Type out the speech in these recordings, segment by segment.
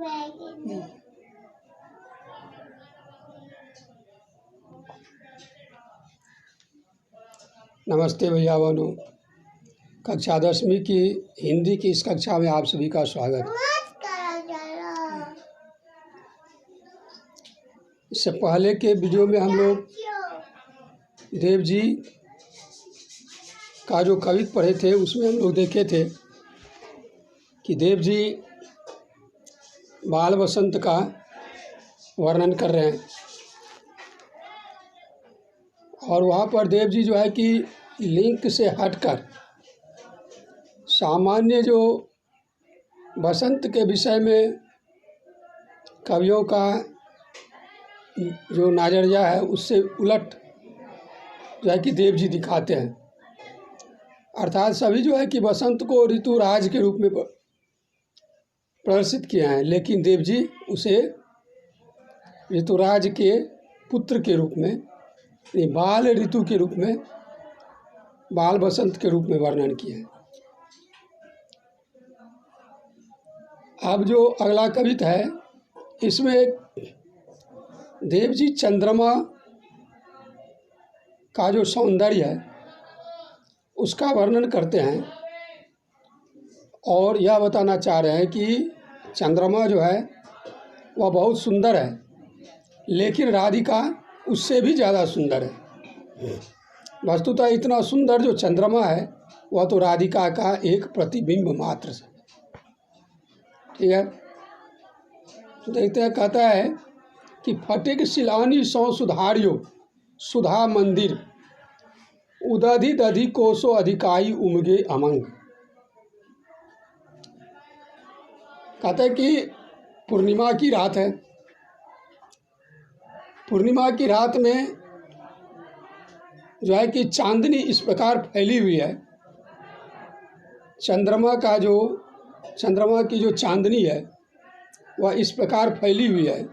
नमस्ते भैया बहनों। कक्षा 10वीं की हिंदी की इस कक्षा में आप सभी का स्वागत। इससे पहले के वीडियो में हम लोग देव जी का जो कविता पढ़े थे उसमें हम लोग देखे थे कि देव जी बाल बसंत का वर्णन कर रहे हैं और वहाँ पर देव जी जो है कि लिंक से हटकर सामान्य जो बसंत के विषय में कवियों का जो नज़रिया है उससे उलट जो है कि देव जी दिखाते हैं। अर्थात सभी जो है कि बसंत को ऋतुराज के रूप में प्रदर्शित किए हैं, लेकिन देव जी उसे ऋतुराज के पुत्र के रूप में, बाल ऋतु के रूप में, बाल बसंत के रूप में वर्णन किए हैं। अब जो अगला कविता है इसमें देव जी चंद्रमा का जो सौंदर्य है उसका वर्णन करते हैं और यह बताना चाह रहे हैं कि चंद्रमा जो है वह बहुत सुंदर है, लेकिन राधिका उससे भी ज़्यादा सुंदर है। वस्तुतः इतना सुंदर जो चंद्रमा है वह तो राधिका का एक प्रतिबिंब मात्र है। ठीक है, तो देखते हैं, कहता है कि फटिक सिलानी सौ सुधारियो सुधा मंदिर उदधि दधि कोसो अधिकाई उमगे अमंग। कहते हैं कि पूर्णिमा की रात है। पूर्णिमा की रात में जो है कि चांदनी इस प्रकार फैली हुई है, चंद्रमा की जो चांदनी है वह इस प्रकार फैली हुई है।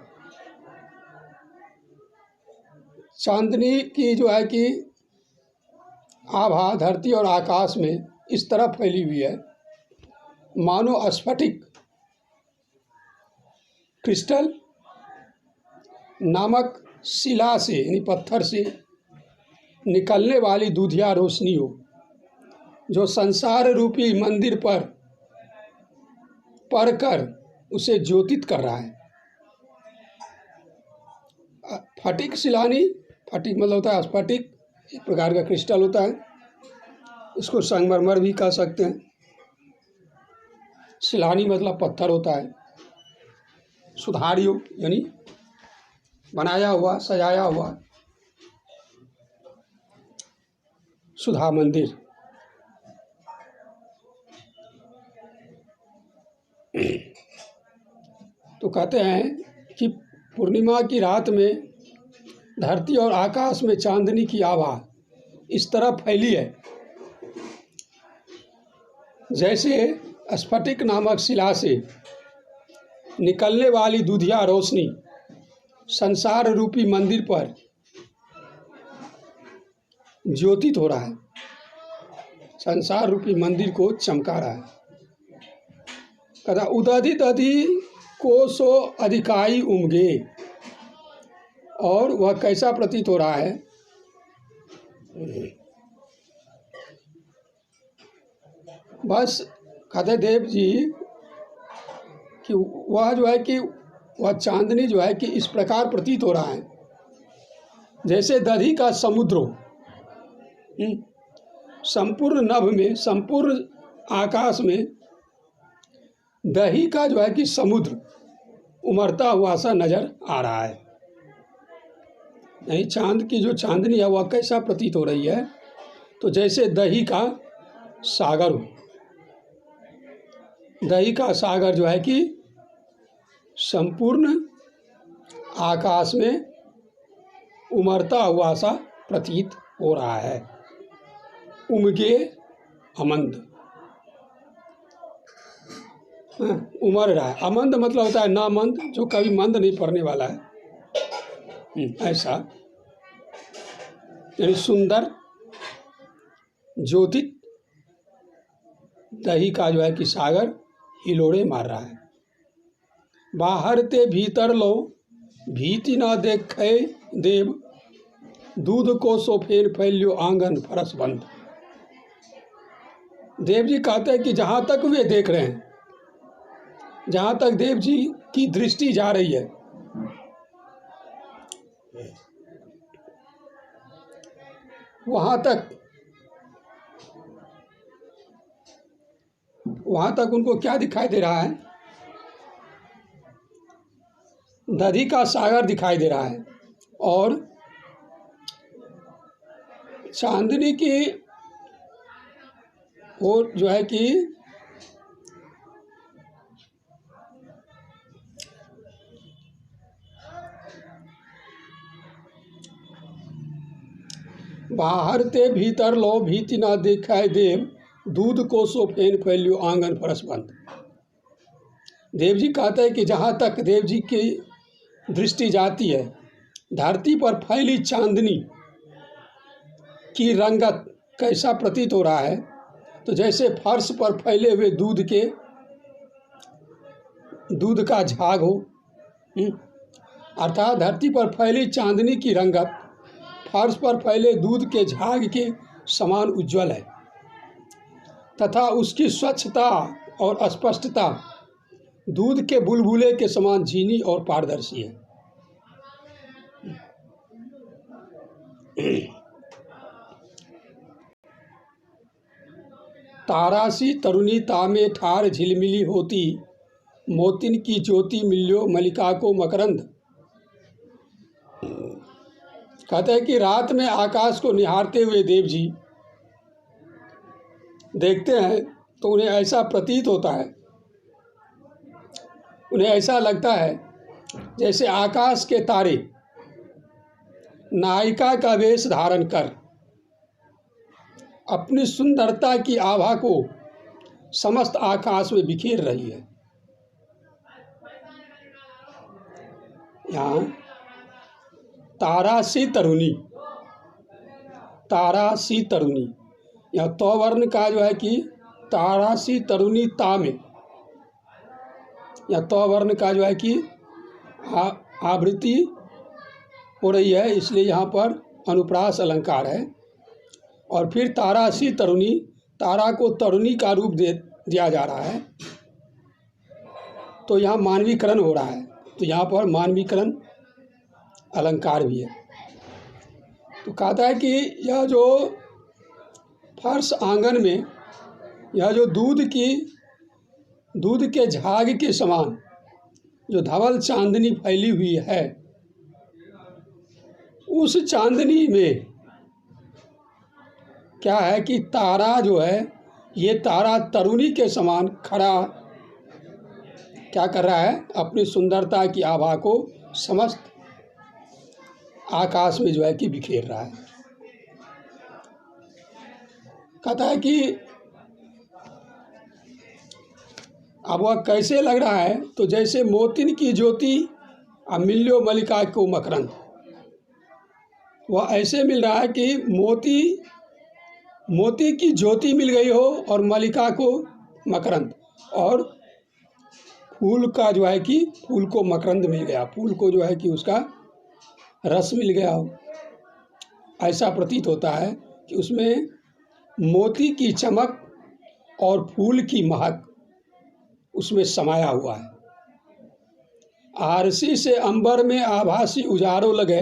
चांदनी की जो है कि आभा धरती और आकाश में इस तरह फैली हुई है मानो स्फटिक क्रिस्टल नामक शिला से यानी पत्थर से निकलने वाली दूधिया रोशनी हो, जो संसार रूपी मंदिर पर पड़कर उसे ज्योतित कर रहा है। फटिक शिलानी, फटिक मतलब होता है स्फटिक, एक प्रकार का क्रिस्टल होता है, इसको संगमरमर भी कह सकते हैं। शिलानी मतलब पत्थर होता है। सुधारियो यानी बनाया हुआ, सजाया हुआ। सुधा मंदिर, तो कहते हैं कि पूर्णिमा की रात में धरती और आकाश में चांदनी की आभा इस तरह फैली है जैसे स्फटिक नामक शिला से निकलने वाली दूधिया रोशनी संसार रूपी मंदिर पर ज्योतित हो रहा है, संसार रूपी मंदिर को चमका रहा है। कहता उदधि दधि कोसो अधिकाई उमगे, और वह कैसा प्रतीत हो रहा है, बस कहते देव जी कि वह जो है कि वह चांदनी जो है कि इस प्रकार प्रतीत हो रहा है जैसे दधि का समुद्र हो। संपूर्ण नभ में, संपूर्ण आकाश में दही का जो है कि समुद्र उमड़ता हुआ सा नजर आ रहा है। नहीं, चांद की जो चांदनी है वह कैसा प्रतीत हो रही है, तो जैसे दही का सागर हो। दही का सागर जो है कि संपूर्ण आकाश में उमड़ता हुआ सा प्रतीत हो रहा है। उमगे अमंद, उमड़ रहा है। अमंद मतलब होता है ना मंद, जो कभी मंद नहीं पड़ने वाला है, ऐसा यानी सुंदर ज्योतित दही का जो है कि सागर हिलोड़े मार रहा है। बाहर ते भीतर लो भीति ना देखे देव, दूध को सो फेर फैल्यो आंगन फरस बंद। देव जी कहते हैं कि जहाँ तक वे देख रहे हैं, जहाँ तक देव जी की दृष्टि जा रही है, वहाँ तक उनको क्या दिखाई दे रहा है? दधी का सागर दिखाई दे रहा है और चांदनी की और जो है कि बाहर ते भीतर लो भीति ना दिखाए देव, दूध को सो फेन फैल्यो आंगन फरस बंद। देव जी कहते हैं कि जहाँ तक देव जी की दृष्टि जाती है, धरती पर फैली चांदनी की रंगत कैसा प्रतीत हो रहा है, तो जैसे फर्श पर फैले हुए दूध का झाग हो। अर्थात धरती पर फैली चांदनी की रंगत फर्श पर फैले दूध के झाग के समान उज्जवल है तथा उसकी स्वच्छता और स्पष्टता दूध के बुलबुले के समान झीनी और पारदर्शी है। तारासी तरुणी तामे ठार झिलमिली होती, मोतिन की ज्योति मिल्यो मलिका को मकरंद। कहते हैं कि रात में आकाश को निहारते हुए देव जी देखते हैं तो उन्हें ऐसा प्रतीत होता है, उन्हें ऐसा लगता है जैसे आकाश के तारे नायिका का वेश धारण कर अपनी सुंदरता की आभा को समस्त आकाश में बिखेर रही है। यहाँ तारासी तरुणी, तारासी तरुणी, यह तो वर्ण का जो है कि तारासी तरुणी ता में या तो वर्ण का जो है कि आवृत्ति हो रही है, इसलिए यहाँ पर अनुप्रास अलंकार है। और फिर तारासी तरुणी, तारा को तरुणी का रूप दिया जा रहा है, तो यहाँ मानवीकरण हो रहा है, तो यहाँ पर मानवीकरण अलंकार भी है। तो कहता है कि यह जो फर्श आंगन में यह जो दूध के झाग के समान जो धवल चांदनी फैली हुई है, उस चांदनी में क्या है कि तारा जो है, ये तारा तरुणी के समान खड़ा क्या कर रहा है, अपनी सुंदरता की आभा को समस्त आकाश में जो है कि बिखेर रहा है। कहता है कि अब वह कैसे लग रहा है, तो जैसे मोतिन की ज्योति मिल्यो मलिका को मकरंद, वह ऐसे मिल रहा है कि मोती की ज्योति मिल गई हो और मलिका को मकरंद, और फूल का जो है कि फूल को मकरंद मिल गया, फूल को जो है कि उसका रस मिल गया हो। ऐसा प्रतीत होता है कि उसमें मोती की चमक और फूल की महक उसमें समाया हुआ है। आरसी से अंबर में आभासी उजारों लगे,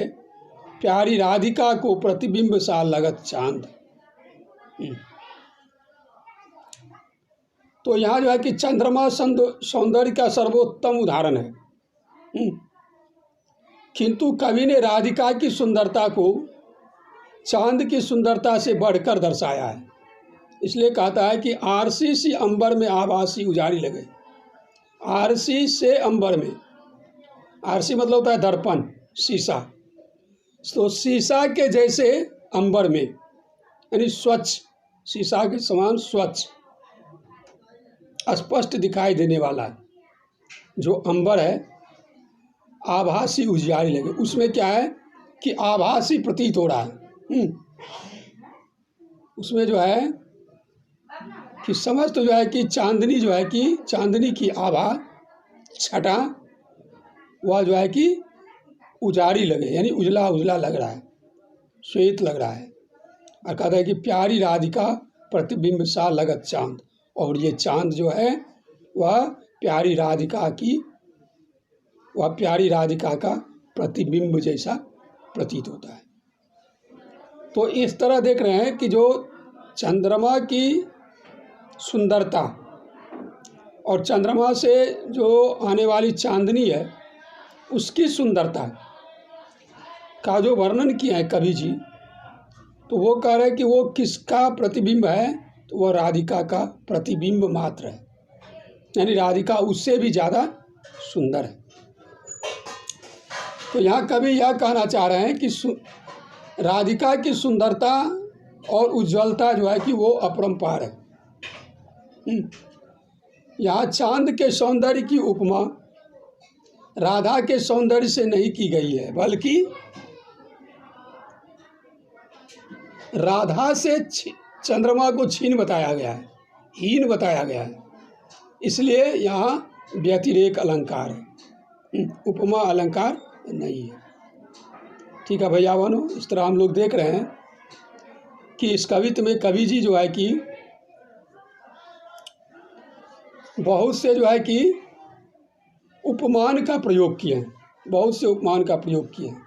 प्यारी राधिका को प्रतिबिंब सा लगत चांद। तो यहाँ जो है कि चंद्रमा सौंदर्य का सर्वोत्तम उदाहरण है, किंतु कवि ने राधिका की सुंदरता को चांद की सुंदरता से बढ़कर दर्शाया है। इसलिए कहता है कि आरसी सी अंबर में आभासी उजारी लगे। आरसी से अंबर में, आरसी मतलब होता है दर्पण, शीशा, तो शीशा के जैसे अंबर में, यानी स्वच्छ, शीशा के समान स्वच्छ स्पष्ट दिखाई देने वाला जो अंबर है, आभासी उजियारी लगे। उसमें क्या है कि आभासी प्रतीत हो रहा है, उसमें जो है कि समस्त जो है कि चांदनी जो है कि चांदनी की आभा छटा वह जो है कि उजाड़ी लगे, यानी उजला उजला लग रहा है, श्वेत लग रहा है। और कहता है कि प्यारी राधिका प्रतिबिंब सा लगत चांद, और ये चांद जो है वह प्यारी राधिका का प्रतिबिंब जैसा प्रतीत होता है। तो इस तरह देख रहे हैं कि जो चंद्रमा की सुंदरता और चंद्रमा से जो आने वाली चांदनी है उसकी सुंदरता का जो वर्णन किया है कवि जी, तो वो कह रहे हैं कि वो किसका प्रतिबिंब है, तो वह राधिका का प्रतिबिंब मात्र है, यानी राधिका उससे भी ज़्यादा सुंदर है। तो यहाँ कवि यह कहना चाह रहे हैं कि राधिका की सुंदरता और उज्ज्वलता जो है कि वो अपरंपार है। यहाँ चांद के सौंदर्य की उपमा राधा के सौंदर्य से नहीं की गई है, बल्कि राधा से चंद्रमा को छीन बताया गया है, हीन बताया गया है, इसलिए यहाँ व्यतिरेक अलंकार है, उपमा अलंकार नहीं है। ठीक है भैया बहनों, इस तरह हम लोग देख रहे हैं कि इस कवित्व में कवि जी जो है कि बहुत से जो है कि उपमान का प्रयोग किए हैं, बहुत से उपमान का प्रयोग किए हैं।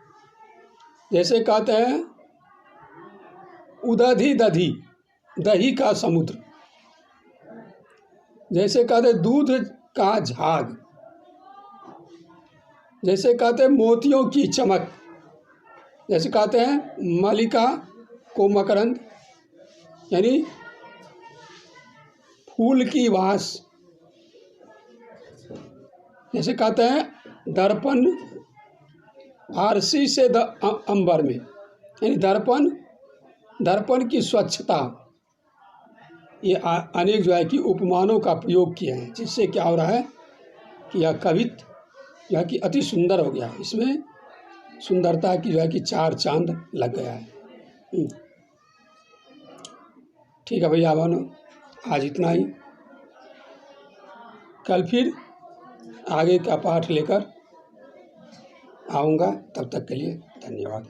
जैसे कहते हैं उदधि दधि, दही का समुद्र, जैसे कहते हैं दूध का झाग, जैसे कहते हैं मोतियों की चमक, जैसे कहते हैं मलिका को मकरंद, यानी फूल की वास, जैसे कहते हैं दर्पण आरसी से अंबर में, यानी दर्पण की स्वच्छता। ये अनेक जो है कि उपमानों का प्रयोग किए हैं, जिससे क्या हो रहा है कि यह कवित्व जो है कि अति सुंदर हो गया, इसमें सुंदरता की जो है कि चार चांद लग गया है। ठीक है भैया बहनों, आज इतना ही। कल फिर आगे का पाठ लेकर आऊँगा, तब तक के लिए धन्यवाद।